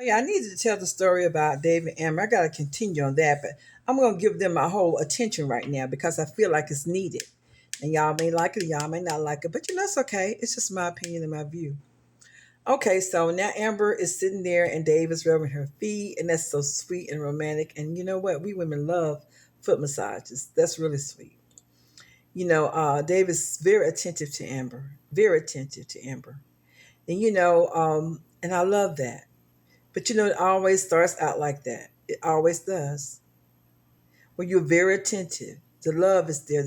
Yeah, I needed to tell the story about Dave and Amber. I got to continue on that, but I'm going to give them my whole attention right now because I feel like it's needed. And y'all may like it, y'all may not like it, but it's okay. It's just my opinion and my view. Okay, so now Amber is sitting there and Dave is rubbing her feet, and that's so sweet and romantic. And you know what? We women love foot massages. That's really sweet. Dave is very attentive to Amber, very attentive to Amber. And and I love that. But it always starts out like that. It always does. When you're very attentive, the love is there.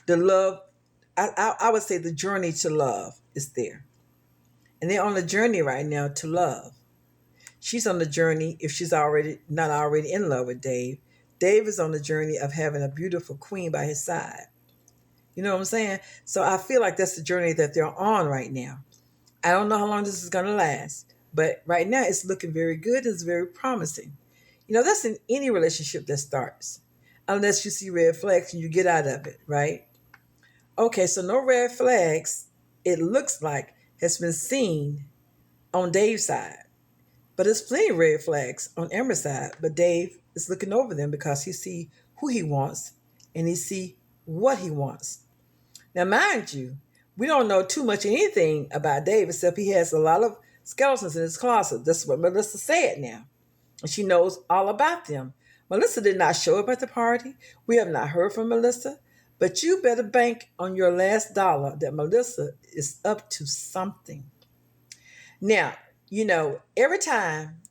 The love, I would say the journey to love is there. And they're on a journey right now to love. She's on the journey, if she's already not already in love with Dave. Dave is on the journey of having a beautiful queen by his side. You know what I'm saying? So I feel like that's the journey that they're on right now. I don't know how long this is going to last, but right now it's looking very good. It's very promising. That's in any relationship that starts, unless you see red flags and you get out of it, right? Okay, so no red flags, it looks like, has been seen on Dave's side. But there's plenty of red flags on Amber's side. But Dave is looking over them because he see who he wants and he see what he wants. Now, mind you, we don't know too much anything about Dave except he has a lot of skeletons in his closet. That's what Melissa said now. And she knows all about them. Melissa did not show up at the party. We have not heard from Melissa. But you better bank on your last dollar that Melissa is up to something. Now, every time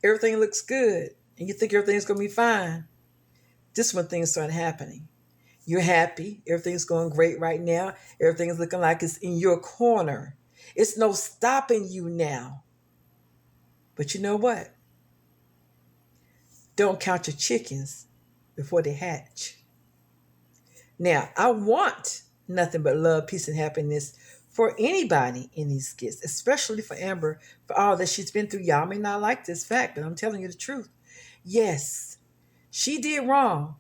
everything looks good and you think everything's going to be fine, this when things start happening. You're happy. Everything's going great right now. Everything's looking like it's in your corner. It's no stopping you now. But you know what? Don't count your chickens before they hatch. Now, I want nothing but love, peace, and happiness for anybody in these skits, especially for Amber, for all that she's been through. Y'all may not like this fact, but I'm telling you the truth. Yes, she did wrong,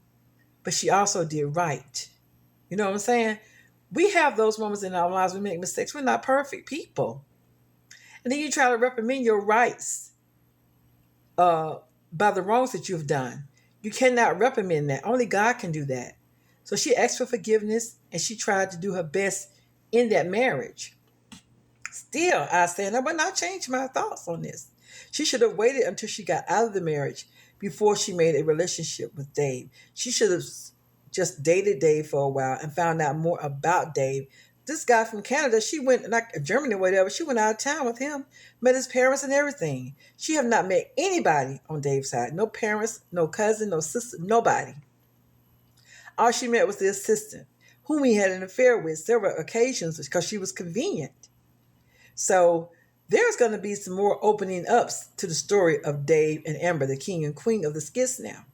but she also did right. You know what I'm saying? We have those moments in our lives we make mistakes. We're not perfect people. And then you try to reprimand your rights by the wrongs that you've done. You cannot reprimand that. Only God can do that. So she asked for forgiveness and she tried to do her best in that marriage. Still, I stand up and I changed my thoughts on this. She should have waited until she got out of the marriage before she made a relationship with Dave. She should have just dated Dave for a while and found out more about Dave. This guy from Canada, she went, like Germany or whatever, she went out of town with him, met his parents and everything. She have not met anybody on Dave's side. No parents, no cousin, no sister, nobody. All she met was the assistant, whom he had an affair with several occasions because she was convenient. So there's going to be some more opening ups to the story of Dave and Amber, the king and queen of the skits now.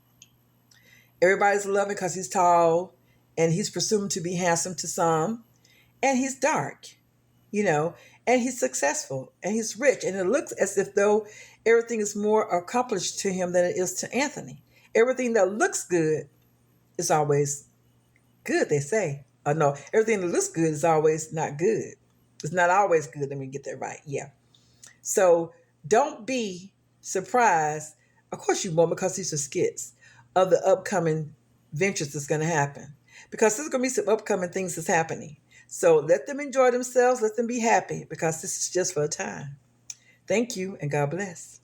Everybody's loving because he's tall and he's presumed to be handsome to some, and he's dark, and he's successful and he's rich. And it looks as if though everything is more accomplished to him than it is to Anthony. Everything that looks good is always good, they say. No, everything that looks good is always not good. It's not always good. Let me get that right. Yeah. So don't be surprised. Of course you won't, because these are skits of the upcoming ventures that's going to happen. Because there's going to be some upcoming things that's happening. So let them enjoy themselves. Let them be happy, because this is just for a time. Thank you and God bless.